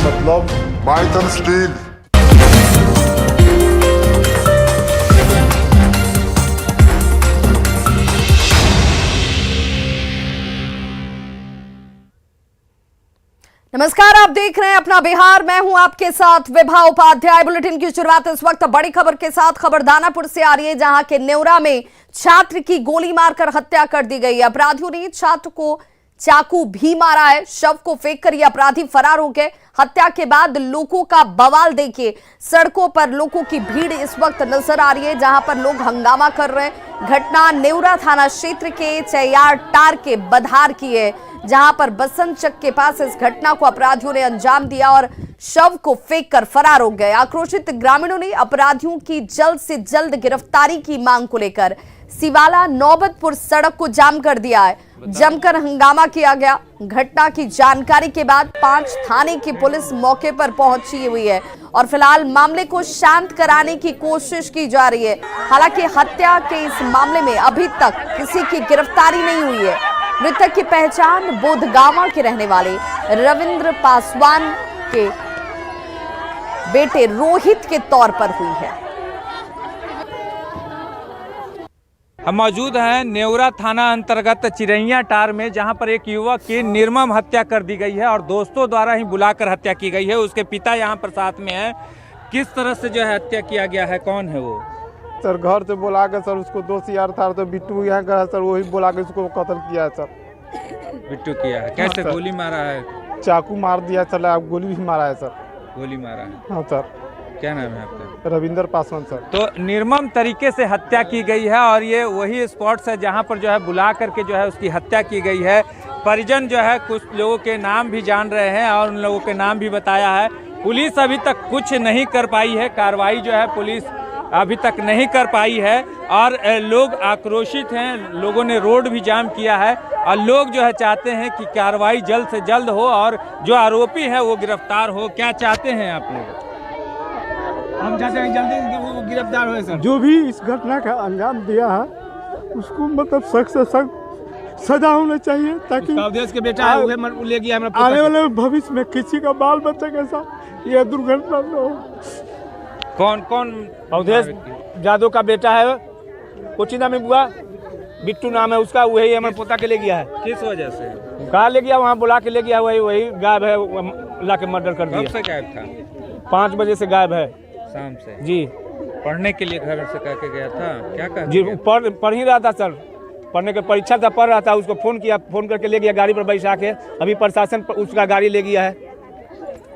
मतलब माइथन स्टील। नमस्कार, आप देख रहे हैं अपना बिहार। मैं हूं आपके साथ विभा उपाध्याय। बुलेटिन की शुरुआत इस वक्त बड़ी खबर के साथ खबर दानापुर से आ रही है, जहां के नेवरा में छात्र की गोली मारकर हत्या कर दी गई है। अपराधियों ने छात्र को चाकू भी मारा है। शव को फेंककर ये अपराधी फरार हो गए। हत्या के बाद लोगों का बवाल देखिए। सड़कों पर लोगों की भीड़ इस वक्त नजर आ रही है, जहां पर लोग हंगामा कर रहे हैं। घटना नेवरा थाना क्षेत्र के चैयार टार के बधार की है, जहां पर बसंत चक के पास इस घटना को अपराधियों ने अंजाम दिया और शव को फेंककर फरार हो गए। आक्रोशित ग्रामीणों ने अपराधियों की जल्द से जल्द गिरफ्तारी की मांग को लेकर सिवाला नौबतपुर सड़क को जाम कर दिया है। जमकर हंगामा किया गया। घटना की जानकारी के बाद 5 थाने की पुलिस मौके पर पहुंची हुई है और फिलहाल मामले को शांत कराने की कोशिश की जा रही है। हालांकि हत्या के इस मामले में अभी तक किसी की गिरफ्तारी नहीं हुई है। मृतक की पहचान बोधगावा के रहने वाले रविंद्र पासवान के बेटे रोहित के तौर पर हुई है। हम मौजूद हैं नेवरा थाना अंतर्गत चिरैया टार में, जहां पर एक युवक की निर्मम हत्या कर दी गई है और दोस्तों द्वारा ही बुलाकर हत्या की गई है। उसके पिता यहां पर साथ में हैं। किस तरह से जो है हत्या किया गया है, कौन है वो? सर घर से बुला के सर उसको दोस्त यार था तो बिट्टू यहाँ का सर, वही बुला के उसको कत्ल किया है सर। बिट्टू किया है? कैसे गोली मारा है? चाकू मार दिया सर, आप गोली भी मारा है सर। गोली मारा है? हाँ सर। क्या नाम है आपका? रविंद्र पासवान सर। तो निर्मम तरीके से हत्या की गई है और ये वही स्पॉट्स है जहां पर जो है बुला करके जो है उसकी हत्या की गई है। परिजन जो है कुछ लोगों के नाम भी जान रहे हैं और उन लोगों के नाम भी बताया है। पुलिस अभी तक कुछ नहीं कर पाई है, कार्रवाई जो है पुलिस अभी तक नहीं कर पाई है और लोग आक्रोशित हैं। लोगों ने रोड भी जाम किया है और लोग जो है चाहते हैं कि कार्रवाई जल्द से जल्द हो और जो आरोपी है वो गिरफ्तार हो। क्या चाहते हैं आप लोग? हम चाहते हैं जल्दी वो गिरफ्तार हो सर। जो भी इस घटना का अंजाम दिया है उसको मतलब सख्त से सख्त सजा होना चाहिए, ताकि देश के बेटा है वो ले गया हमारा आने वाले भविष्य में किसी का बाल बच्चा के साथ यह दुर्घटना न हो। कौन कौन? अवधेश जादव का बेटा है, कोचिंदा में बुआ बिट्टू नाम है उसका, वही हमारे पोता के ले गया है। किस वजह से? कहाँ ले गया? वहाँ बुला के ले गया। वही गायब है, ला के मर्डर कर दिया। कब से गायब था? 5 बजे से गायब है। शाम से? जी। पढ़ने के लिए घर से कह के गया था? क्या कहा? जी पढ़ ही रहा था सर, पढ़ने की परीक्षा था, पढ़ रहा था। उसको फ़ोन किया, फ़ोन करके ले गया गाड़ी पर बैठा के। अभी प्रशासन उसका गाड़ी ले गया है।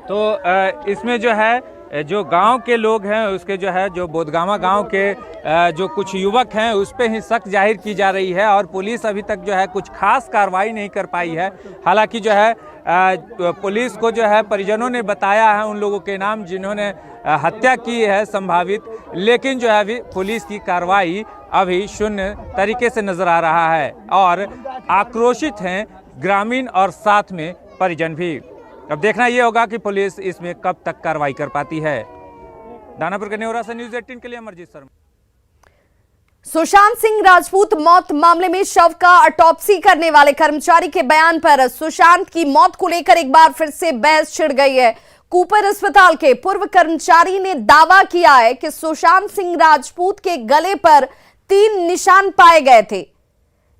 तो इसमें जो है जो गांव के लोग हैं उसके जो है जो बोधगावा गांव के जो कुछ युवक हैं उस पर ही शक जाहिर की जा रही है और पुलिस अभी तक जो है कुछ खास कार्रवाई नहीं कर पाई है। हालांकि जो है पुलिस को जो है परिजनों ने बताया है उन लोगों के नाम जिन्होंने हत्या की है संभावित, लेकिन जो है अभी पुलिस की कार्रवाई अभी शून्य तरीके से नज़र आ रहा है और आक्रोशित हैं ग्रामीण और साथ में परिजन भी। अब देखना ये होगा कि पुलिस इसमें कब तक कार्रवाई कर पाती है। दानापुर के नेवरा से न्यूज़ 18 के लिए अमरजीत शर्मा। सुशांत सिंह राजपूत मौत मामले में शव का ऑटोप्सी करने वाले कर्मचारी के बयान पर सुशांत की मौत को लेकर एक बार फिर से बहस छिड़ गई है। कूपर अस्पताल के पूर्व कर्मचारी ने दावा किया है कि सुशांत सिंह राजपूत के गले पर 3 निशान पाए गए थे,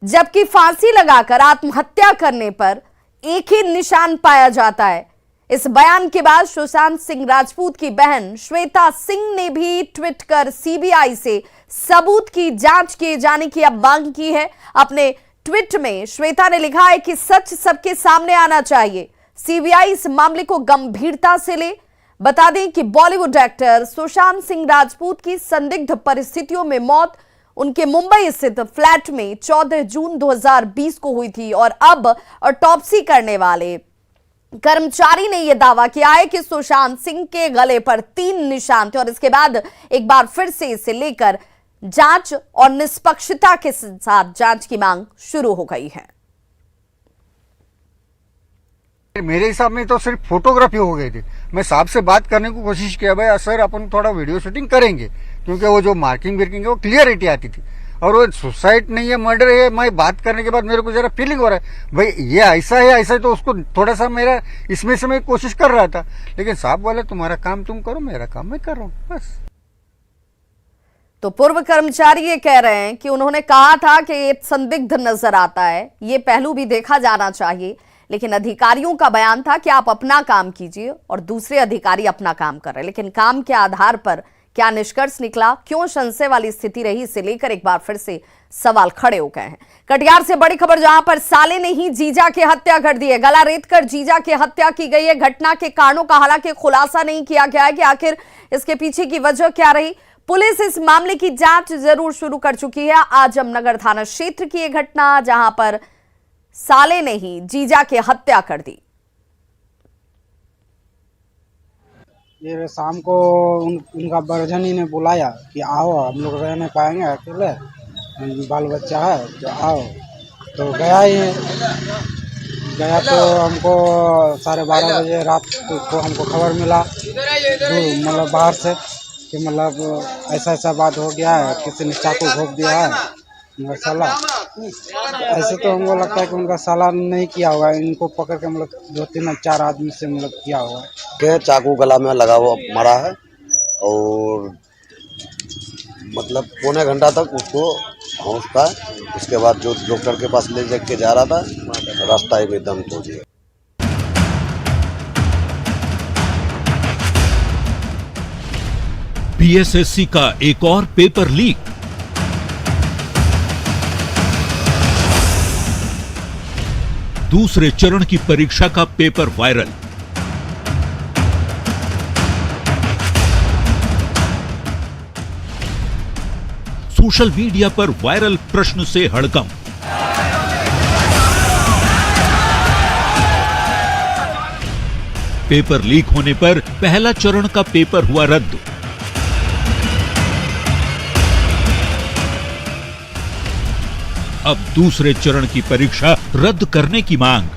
जबकि फांसी लगाकर आत्महत्या करने पर एक ही निशान पाया जाता है। इस बयान के बाद सुशांत सिंह राजपूत की बहन श्वेता सिंह ने भी ट्वीट कर सीबीआई से सबूत की जांच किए जाने की अब मांग की है। अपने ट्वीट में श्वेता ने लिखा है कि सच सबके सामने आना चाहिए, सीबीआई इस मामले को गंभीरता से ले। बता दें कि बॉलीवुड एक्टर सुशांत सिंह राजपूत की संदिग्ध परिस्थितियों में मौत उनके मुंबई स्थित फ्लैट में 14 जून 2020 को हुई थी और अब ऑटोप्सी करने वाले कर्मचारी ने यह दावा किया है कि सुशांत सिंह के गले पर 3 निशान थे और इसके बाद एक बार फिर से इसे लेकर जांच और निष्पक्षता के साथ जांच की मांग शुरू हो गई है। मेरे हिसाब में तो सिर्फ फोटोग्राफी हो गई थी। मैं साहब से बात करने की कोशिश किया, भाई सर अपन थोड़ा वीडियो शूटिंग करेंगे, क्योंकि वो जो मार्किंग है वो क्लियरिटी आती थी। और वो सुसाइड नहीं है, मर्डर है। मैं बात करने के बाद मेरे को जरा फीलिंग हो रहा है भाई ये ऐसा है ऐसा है, तो उसको थोड़ा सा मेरा इसमें से मैं कोशिश कर रहा था, लेकिन साहब बोले तुम्हारा काम तुम करो, मेरा काम मैं कर रहा हूँ बस। तो पूर्व कर्मचारी ये कह रहे हैं कि उन्होंने कहा था कि ये संदिग्ध नजर आता है, ये पहलू भी देखा जाना चाहिए, लेकिन अधिकारियों का बयान था कि आप अपना काम कीजिए और दूसरे अधिकारी अपना काम कर रहे हैं। लेकिन काम के आधार पर क्या निष्कर्ष निकला, क्यों संशय वाली स्थिति रही, इसे लेकर एक बार फिर से सवाल खड़े हो गए हैं। कटिहार से बड़ी खबर, जहां पर साले ने ही जीजा की हत्या कर दी है। गला रेत कर जीजा की हत्या की गई है। घटना के कारणों का हालांकि खुलासा नहीं किया गया है कि आखिर इसके पीछे की वजह क्या रही। पुलिस इस मामले की जांच जरूर शुरू कर चुकी है। आजमनगर थाना क्षेत्र की यह घटना, जहां पर साले ने ही जीजा की हत्या कर दी। ये शाम को उनका बरजनी ने बुलाया कि आओ, हम लोग रह नहीं पाएंगे अकेले, बाल बच्चा है तो आओ। तो गया तो हमको 12:30 बजे रात को हमको खबर मिला, मतलब बाहर से, कि मतलब ऐसा बात हो गया है, किसी ने चाकू घोंप दिया है उनका साला। ऐसे तो हमको लगता है कि उनका साला नहीं किया होगा, इनको पकड़ के मतलब 2-3-4 आदमी से मतलब किया होगा। के चाकू गला में लगा हुआ मरा है और मतलब पौने घंटा तक उसको होश था। उसके बाद जो डॉक्टर के पास ले जाके जा रहा था, रास्ता ही में दम तोड़ दिया। बीएसएससी का एक और पेपर लीक। दूसरे चरण की परीक्षा का पेपर वायरल। सोशल मीडिया पर वायरल प्रश्न से हड़कंप। पेपर लीक होने पर पहला चरण का पेपर हुआ रद्द। अब दूसरे चरण की परीक्षा रद्द करने की मांग।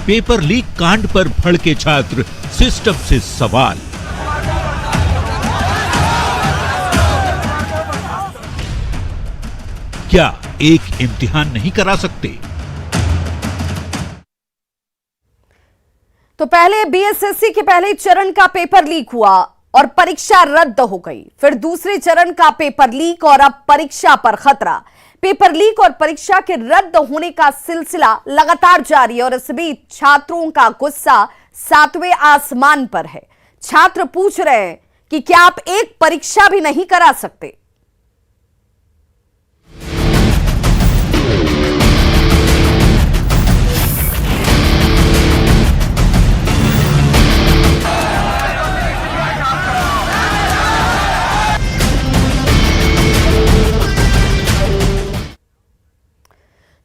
पेपर लीक कांड पर भड़के छात्र, सिस्टम से सवाल। क्या एक इम्तिहान नहीं करा सकते? तो पहले बीएसएससी के पहले चरण का पेपर लीक हुआ और परीक्षा रद्द हो गई। फिर दूसरे चरण का पेपर लीक और अब परीक्षा पर खतरा। पेपर लीक और परीक्षा के रद्द होने का सिलसिला लगातार जारी है और इस बीच छात्रों का गुस्सा 7वें आसमान पर है। छात्र पूछ रहे हैं कि क्या आप एक परीक्षा भी नहीं करा सकते?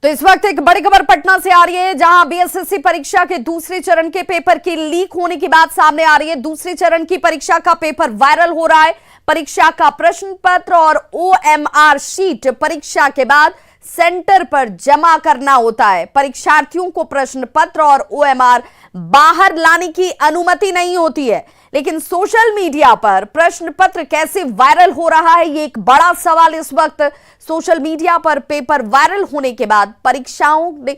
तो इस वक्त एक बड़ी खबर पटना से आ रही है, जहां बीएसएससी परीक्षा के दूसरे चरण के पेपर की लीक होने की बात सामने आ रही है। दूसरे चरण की परीक्षा का पेपर वायरल हो रहा है। परीक्षा का प्रश्न पत्र और ओएमआर शीट परीक्षा के बाद सेंटर पर जमा करना होता है। परीक्षार्थियों को प्रश्न पत्र और ओएमआर बाहर लाने की अनुमति नहीं होती है। लेकिन सोशल मीडिया पर प्रश्न पत्र कैसे वायरल हो रहा है, ये एक बड़ा सवाल इस वक्त। सोशल मीडिया पर पेपर वायरल होने के बाद परीक्षाओं ने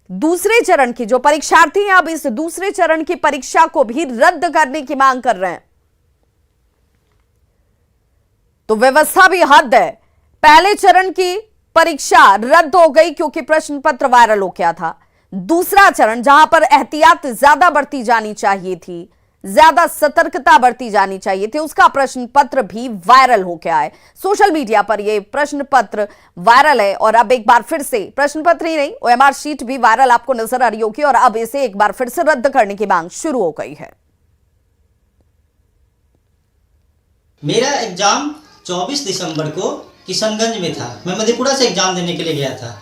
दूसरे चरण की, जो परीक्षार्थी हैं, अब इस दूसरे चरण की परीक्षा को भी रद्द करने की मांग कर रहे हैं। तो व्यवस्था भी हद है। पहले चरण की परीक्षा रद्द हो गई क्योंकि प्रश्न पत्र वायरल हो गया था। दूसरा चरण, जहां पर एहतियात ज्यादा बरती जानी चाहिए थी, ज्यादा सतर्कता बरती जानी चाहिए थी, उसका प्रश्न पत्र भी वायरल हो गया है। सोशल मीडिया पर यह प्रश्न पत्र वायरल है और अब एक बार फिर से प्रश्न पत्र ही नहीं, ओएमआर शीट भी वायरल आपको नजर आ रही होगी और अब इसे एक बार फिर से रद्द करने की मांग शुरू हो गई है। मेरा एग्जाम 24 दिसंबर को किशनगंज में था। मैं मधेपुरा से एग्जाम देने के लिए गया था।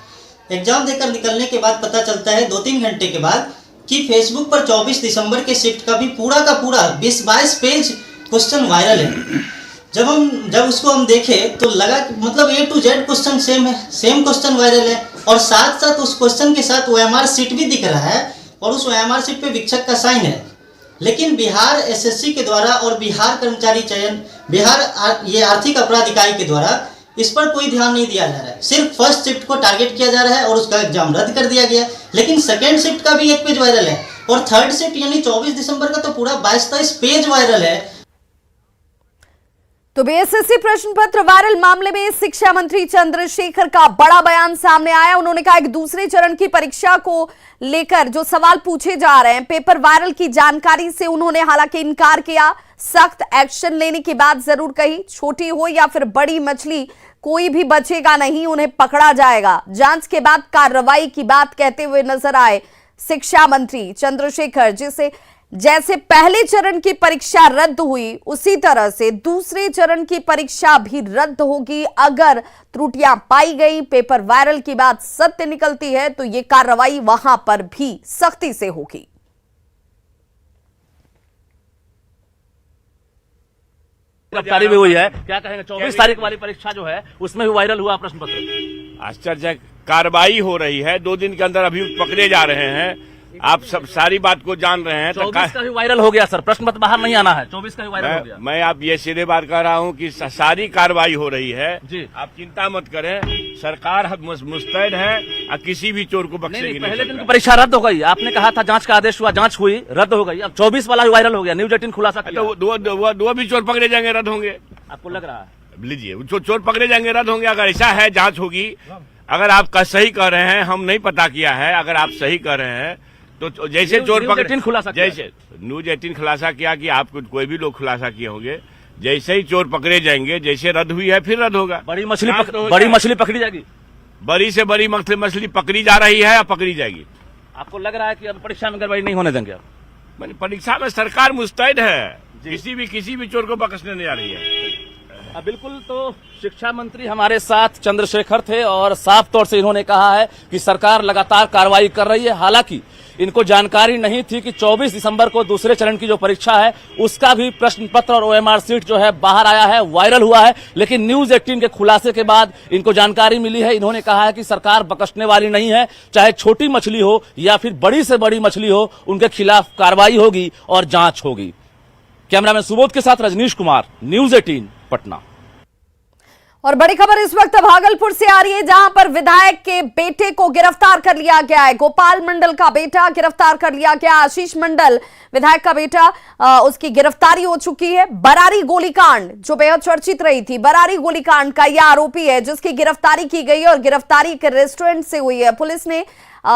एग्जाम देकर निकलने के बाद पता चलता है 2-3 घंटे के बाद कि फेसबुक पर 24 दिसंबर के शिफ्ट का भी पूरा का पूरा 20-22 पेज क्वेश्चन वायरल है। जब उसको हम देखे तो लगा मतलब A to Z question same है, सेम क्वेश्चन वायरल है और साथ साथ उस क्वेश्चन के साथ ओएमआर शीट भी दिख रहा है और उस ओएमआर शीट पे विक्षक का साइन है। लेकिन बिहार एसएससी के द्वारा और बिहार कर्मचारी चयन ये आर्थिक अपराध इकाई के द्वारा इस पर कोई ध्यान नहीं दिया जा रहा है। सिर्फ फर्स्ट शिफ्ट को टारगेट किया जा रहा है और उसका एग्जाम रद्द कर दिया गया। लेकिन सेकेंड शिफ्ट का भी एक पेज वायरल है और थर्ड शिफ्ट यानी 24 दिसंबर का तो पूरा 22-23 पेज वायरल है। तो बीएसएससी प्रश्न पत्र वायरल मामले में शिक्षा मंत्री चंद्रशेखर का बड़ा बयान सामने आया। उन्होंने कहा कि दूसरे चरण की परीक्षा को लेकर जो सवाल पूछे जा रहे हैं, पेपर वायरल की जानकारी से उन्होंने हालांकि इनकार किया। सख्त एक्शन लेने की बात जरूर कही। छोटी हो या फिर बड़ी मछली, कोई भी बचेगा नहीं, उन्हें पकड़ा जाएगा। जांच के बाद कार्रवाई की बात कहते हुए नजर आए शिक्षा मंत्री चंद्रशेखर। जैसे पहले चरण की परीक्षा रद्द हुई, उसी तरह से दूसरे चरण की परीक्षा भी रद्द होगी। अगर त्रुटियां पाई गई, पेपर वायरल की बात सत्य निकलती है, तो ये कार्रवाई वहां पर भी सख्ती से होगी। गिरफ्तारी भी हुई है, क्या कहेंगे? 24 तारीख वाली परीक्षा जो है उसमें भी वायरल हुआ प्रश्न पत्र। आश्चर्य कार्रवाई हो रही है, 2 दिन के अंदर अभियुक्त पकड़े जा रहे हैं। आप सब सारी बात को जान रहे हैं। 24 का भी वायरल हो गया सर, प्रश्न पत्र बाहर नहीं आना है, 24 का भी वायरल हो गया। मैं आप ये सीधे बात कर रहा हूँ कि सारी कार्रवाई हो रही है जी। आप चिंता मत करें, सरकार मुस्तैद है और किसी भी चोर को बख्शेगी नहीं। पहले दिन की परीक्षा रद्द हो गई, आपने कहा था जांच का आदेश हुआ, जांच हुई, रद्द हो गई। अब 24 वाला भी वायरल हो गया, न्यूज 18 खुलासा किया। तो दो भी चोर पकड़े जाएंगे, रद्द होंगे, आपको लग रहा है? लीजिए, चोर पकड़े जाएंगे, रद्द होंगे। अगर ऐसा है, जांच होगी। अगर आप सही कर रहे हैं, हम नहीं पता किया है, अगर आप सही कर रहे हैं तो जैसे चोर पकड़े, खुलासा जैसे न्यूज 18 खुलासा किया कि आप कोई भी लोग खुलासा किए होंगे, जैसे ही चोर पकड़े जाएंगे, जैसे रद्द हुई है फिर रद्द होगा। बड़ी मछली पकड़ी जाएगी, बड़ी से बड़ी मछली पकड़ी जा रही है या पकड़ी जाएगी। आपको लग रहा है कि अब परीक्षा में गड़बड़ी नहीं होने देंगे? मैंने परीक्षा में सरकार मुस्तैद है, किसी भी चोर को बख्शने नहीं आ रही है। बिल्कुल। तो शिक्षा मंत्री हमारे साथ चंद्रशेखर थे और साफ तौर से इन्होंने कहा है कि सरकार लगातार कार्रवाई कर रही है। हालांकि इनको जानकारी नहीं थी कि 24 दिसंबर को दूसरे चरण की जो परीक्षा है उसका भी प्रश्न पत्र और ओएमआर सीट जो है बाहर आया है, वायरल हुआ है। लेकिन न्यूज 18 के खुलासे के बाद इनको जानकारी मिली है। इन्होंने कहा है कि सरकार बख्शने वाली नहीं है, चाहे छोटी मछली हो या फिर बड़ी से बड़ी मछली हो, उनके खिलाफ कार्रवाई होगी और जांच होगी। कैमरामैन सुबोध के साथ रजनीश कुमार, न्यूज 18 पटना। और बड़ी खबर इस वक्त भागलपुर से आ रही है, जहां पर विधायक के बेटे को गिरफ्तार कर लिया गया है। गोपाल मंडल का बेटा गिरफ्तार कर लिया गया। आशीष मंडल विधायक का बेटा, उसकी गिरफ्तारी हो चुकी है। बरारी गोलीकांड जो बेहद चर्चित रही थी, बरारी गोलीकांड का यह आरोपी है जिसकी गिरफ्तारी की गई है और गिरफ्तारी एक रेस्टोरेंट से हुई है। पुलिस ने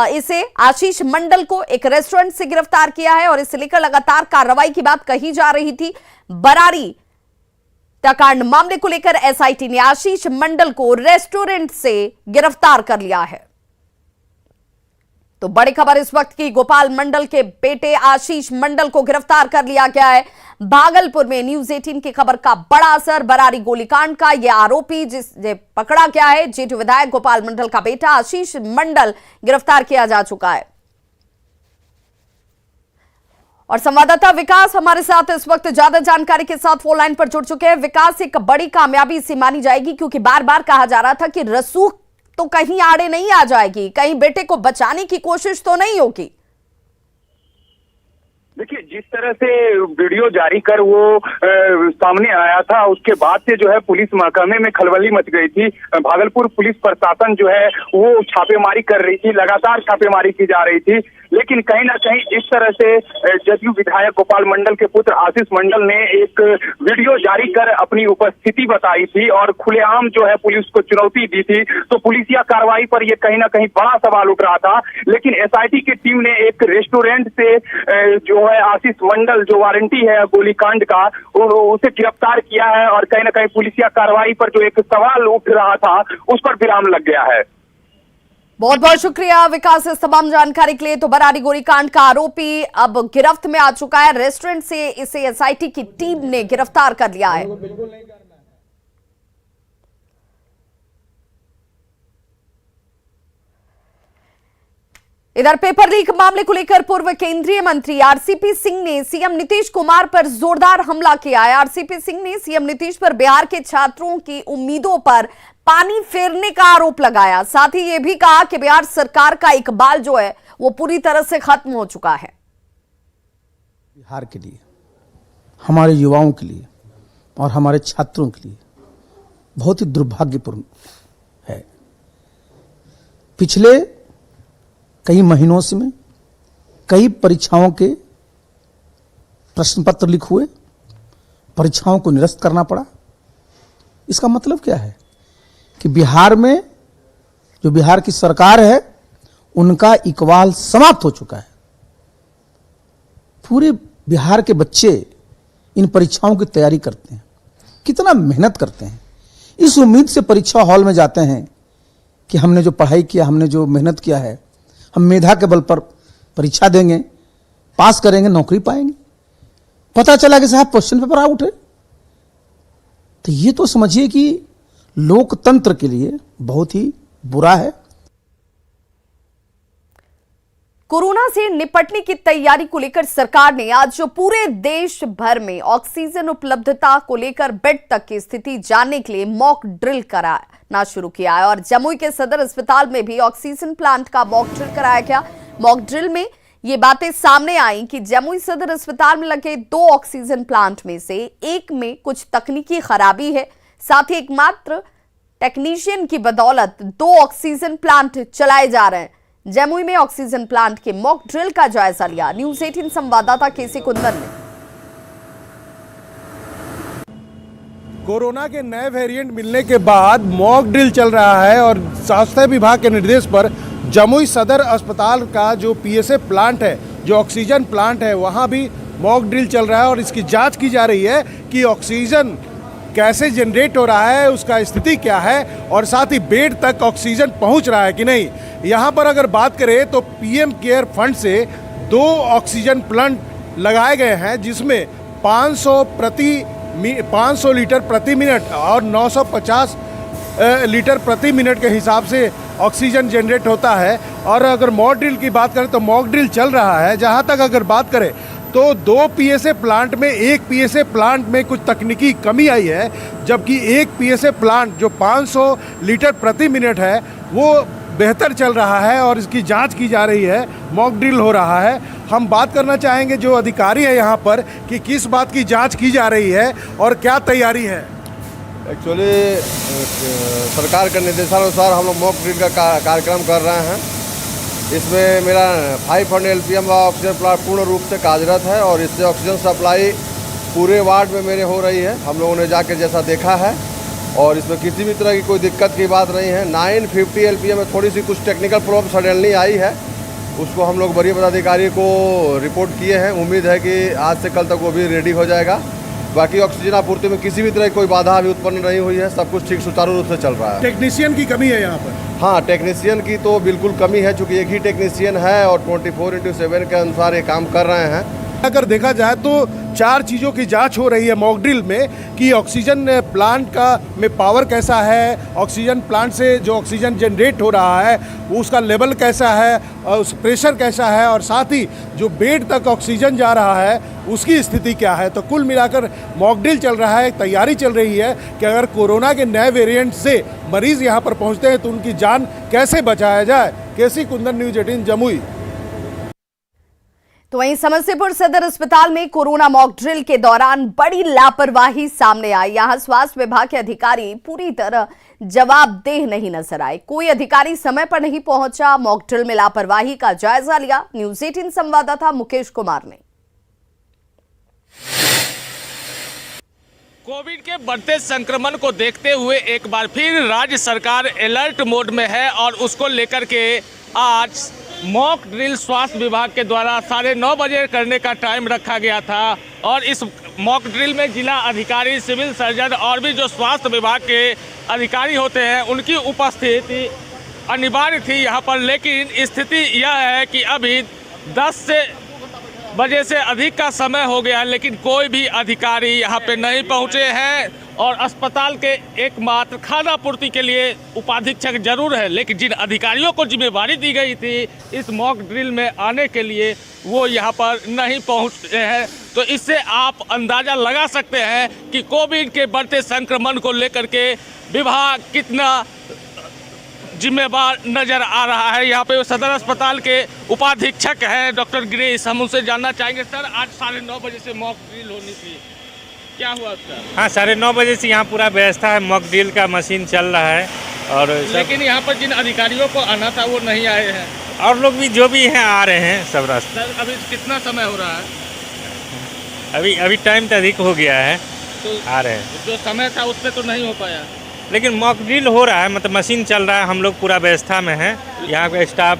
इसे आशीष मंडल को एक रेस्टोरेंट से गिरफ्तार किया है और इसे लेकर लगातार कार्रवाई की बात कही जा रही थी। बरारी हत्याकांड मामले को लेकर एसआईटी ने आशीष मंडल को रेस्टोरेंट से गिरफ्तार कर लिया है। तो बड़ी खबर इस वक्त की, गोपाल मंडल के बेटे आशीष मंडल को गिरफ्तार कर लिया गया है भागलपुर में। न्यूज 18 की खबर का बड़ा असर। बरारी गोलीकांड का यह आरोपी जिसे पकड़ा गया है, जेठू विधायक गोपाल मंडल का बेटा आशीष मंडल गिरफ्तार किया जा चुका है। और संवाददाता विकास हमारे साथ इस वक्त ज्यादा जानकारी के साथ फोन लाइन पर जुड़ चुके हैं। विकास, एक बड़ी कामयाबी इसे मानी जाएगी क्योंकि बार बार कहा जा रहा था कि रसूख तो कहीं आड़े नहीं आ जाएगी, कहीं बेटे को बचाने की कोशिश तो नहीं होगी। देखिए, जिस तरह से वीडियो जारी कर वो सामने आया था, उसके बाद से जो है पुलिस महकमे में खलबली मच गई थी। भागलपुर पुलिस प्रशासन जो है वो छापेमारी कर रही थी, लगातार छापेमारी की जा रही थी। लेकिन कहीं ना कहीं जिस तरह से जदयू विधायक गोपाल मंडल के पुत्र आशीष मंडल ने एक वीडियो जारी कर अपनी उपस्थिति बताई थी और खुलेआम जो है पुलिस को चुनौती दी थी, तो पुलिसिया कार्रवाई पर यह कहीं ना कहीं बड़ा सवाल उठ रहा था। लेकिन एसआईटी की टीम ने एक रेस्टोरेंट से जो है आशीष मंडल जो वारंटी है गोलीकांड का, उसे गिरफ्तार किया है और कहीं ना कहीं पुलिसिया कार्रवाई पर जो एक सवाल उठ रहा था उस पर विराम लग गया है। बहुत बहुत शुक्रिया विकास इस तमाम जानकारी के लिए। तो बरारी गोलीकांड का आरोपी अब गिरफ्त में आ चुका है। रेस्टोरेंट से इसे एसआईटी की टीम ने गिरफ्तार कर लिया है। इधर पेपर लीक मामले को लेकर पूर्व केंद्रीय मंत्री आरसीपी सिंह ने सीएम नीतीश कुमार पर जोरदार हमला किया है। आरसीपी सिंह ने सीएम नीतीश पर बिहार के छात्रों की उम्मीदों पर पानी फेरने का आरोप लगाया। साथ ही यह भी कहा कि बिहार सरकार का इकबाल जो है वो पूरी तरह से खत्म हो चुका है। बिहार के लिए, हमारे युवाओं के लिए और हमारे छात्रों के लिए बहुत ही दुर्भाग्यपूर्ण है। पिछले कई महीनों से में कई परीक्षाओं के प्रश्न पत्र लीक हुए, परीक्षाओं को निरस्त करना पड़ा। इसका मतलब क्या है कि बिहार में जो बिहार की सरकार है उनका इकबाल समाप्त हो चुका है। पूरे बिहार के बच्चे इन परीक्षाओं की तैयारी करते हैं, कितना मेहनत करते हैं, इस उम्मीद से परीक्षा हॉल में जाते हैं कि हमने जो पढ़ाई किया, हमने जो मेहनत किया है, हम मेधा के बल पर परीक्षा देंगे, पास करेंगे, नौकरी पाएंगे। पता चला कि साहब क्वेश्चन पेपर आउट है। तो ये तो समझिए कि लोकतंत्र के लिए बहुत ही बुरा है। कोरोना से निपटने की तैयारी को लेकर सरकार ने आज जो पूरे देश भर में ऑक्सीजन उपलब्धता को लेकर बेड तक की स्थिति जानने के लिए मॉक ड्रिल कराना शुरू किया है और जमुई के सदर अस्पताल में भी ऑक्सीजन प्लांट का मॉक ड्रिल कराया गया। मॉक ड्रिल में ये बातें सामने आई कि जमुई सदर अस्पताल में लगे 2 ऑक्सीजन प्लांट में से एक में कुछ तकनीकी खराबी है, साथ ही एकमात्र टेक्नीशियन की बदौलत 2 ऑक्सीजन प्लांट चलाए जा रहे हैं। जमुई में ऑक्सीजन प्लांट के मॉक ड्रिल का जायजा लिया न्यूज़ 18 संवाददाता केसी कुंदन ने। कोरोना के नए वेरिएंट मिलने के बाद मॉक ड्रिल चल रहा है और स्वास्थ्य विभाग के निर्देश पर जमुई सदर अस्पताल का जो पीएसए प्लांट है, जो ऑक्सीजन प्लांट है, वहां भी मॉक ड्रिल चल रहा है और इसकी जांच की जा रही है कि ऑक्सीजन कैसे जनरेट हो रहा है, उसका स्थिति क्या है और साथ ही बेड तक ऑक्सीजन पहुंच रहा है कि नहीं। यहाँ पर अगर बात करें तो पीएम केयर फंड से 2 ऑक्सीजन प्लांट लगाए गए हैं, जिसमें 500 लीटर प्रति मिनट और 950 लीटर प्रति मिनट के हिसाब से ऑक्सीजन जनरेट होता है। और अगर मॉक ड्रिल की बात करें तो मॉक ड्रिल चल रहा है। जहाँ तक अगर बात करें तो 2 पीएसए प्लांट में, एक पीएसए प्लांट में कुछ तकनीकी कमी आई है, जबकि एक पीएसए प्लांट जो 500 लीटर प्रति मिनट है वो बेहतर चल रहा है और इसकी जांच की जा रही है, मॉक ड्रिल हो रहा है। हम बात करना चाहेंगे जो अधिकारी है यहाँ पर कि किस बात की जांच की जा रही है और क्या तैयारी है। एक्चुअली सरकार के निर्देशानुसार हम लोग मॉक ड्रिल का कार्यक्रम कर रहे हैं। इसमें मेरा 500 LPM ऑक्सीजन प्लांट पूर्ण रूप से कार्यरत है और इससे ऑक्सीजन सप्लाई पूरे वार्ड में मेरे हो रही है। हम लोगों ने जाकर जैसा देखा है और इसमें किसी भी तरह की कोई दिक्कत की बात नहीं है। 950 LPM में थोड़ी सी कुछ टेक्निकल प्रॉब्लम सडनली आई है, उसको हम लोग वरीय पदाधिकारी को रिपोर्ट किए हैं। उम्मीद है कि आज से कल तक वो भी रेडी हो जाएगा। बाकी ऑक्सीजन आपूर्ति में किसी भी तरह की कोई बाधा अभी उत्पन्न नहीं हुई है, सब कुछ ठीक सुचारू रूप से चल रहा है। टेक्नीशियन की कमी है यहाँ पर? हाँ, टेक्नीशियन की तो बिल्कुल कमी है, चूँकि एक ही टेक्नीशियन है और 24/7 के अनुसार ये काम कर रहे हैं। अगर देखा जाए तो 4 चीज़ों की जांच हो रही है मॉक ड्रिल में कि ऑक्सीजन प्लांट का में पावर कैसा है, ऑक्सीजन प्लांट से जो ऑक्सीजन जनरेट हो रहा है उसका लेवल कैसा है, उस प्रेशर कैसा है और साथ ही जो बेड तक ऑक्सीजन जा रहा है उसकी स्थिति क्या है। तो कुल मिलाकर मॉक ड्रिल चल रहा है, तैयारी चल रही है कि अगर कोरोना के नए वेरिएंट से मरीज यहाँ पर पहुँचते हैं तो उनकी जान कैसे बचाया जाए। केसी कुंदन, न्यूज़ 18 जमुई। तो वहीं समस्तीपुर सदर अस्पताल में कोरोना मॉक ड्रिल के दौरान बड़ी लापरवाही सामने आई। यहां स्वास्थ्य विभाग के अधिकारी पूरी तरह जवाबदेह नहीं नजर आए, कोई अधिकारी समय पर नहीं पहुंचा। मॉक ड्रिल में लापरवाही का जायजा लिया न्यूज़ 18 संवाददाता मुकेश कुमार ने। कोविड के बढ़ते संक्रमण को देखते हुए एक बार फिर राज्य सरकार अलर्ट मोड में है और उसको लेकर के आज मॉक ड्रिल स्वास्थ्य विभाग के द्वारा 9:30 बजे करने का टाइम रखा गया था और इस मॉक ड्रिल में जिला अधिकारी, सिविल सर्जन और भी जो स्वास्थ्य विभाग के अधिकारी होते हैं उनकी उपस्थिति अनिवार्य थी यहाँ पर। लेकिन स्थिति यह है कि अभी 10 बजे से अधिक का समय हो गया लेकिन कोई भी अधिकारी यहाँ पे नहीं पहुँचे हैं और अस्पताल के एकमात्र खाना पूर्ति के लिए उपाधीक्षक जरूर है, लेकिन जिन अधिकारियों को जिम्मेवारी दी गई थी इस मॉक ड्रिल में आने के लिए वो यहाँ पर नहीं पहुँचे हैं। तो इससे आप अंदाज़ा लगा सकते हैं कि कोविड के बढ़ते संक्रमण को लेकर के विभाग कितना जिम्मेवार नजर आ रहा है। यहाँ पे सदर अस्पताल के उपाधीक्षक हैं डॉक्टर गिरीश, हम उनसे जानना चाहेंगे। सर, आज 9:30 बजे से मॉक ड्रिल होनी थी, क्या हुआ उसका? हाँ, 9:30 बजे से यहाँ पूरा व्यवस्था है, मॉक ड्रिल का मशीन चल रहा है। और लेकिन यहाँ पर जिन अधिकारियों को आना था वो नहीं आए हैं, और लोग भी जो भी हैं आ रहे हैं सब रास्ते। सर अभी कितना समय हो रहा है? अभी टाइम तो अधिक हो गया है, तो आ रहे हैं। जो समय था उस पर तो नहीं हो पाया, लेकिन मॉक ड्रिल हो रहा है, मतलब मशीन चल रहा है, हम लोग पूरा व्यवस्था में हैं, यहाँ का स्टाफ।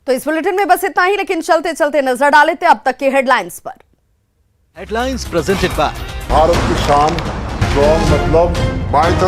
तो इस बुलेटिन में बस इतना ही, लेकिन चलते चलते नजर डाले थे अब तक के हेडलाइंस पर। हेडलाइंस प्रेजेंटेड बाय भारत की शान स्ट्रॉन्ग मतलब माइथन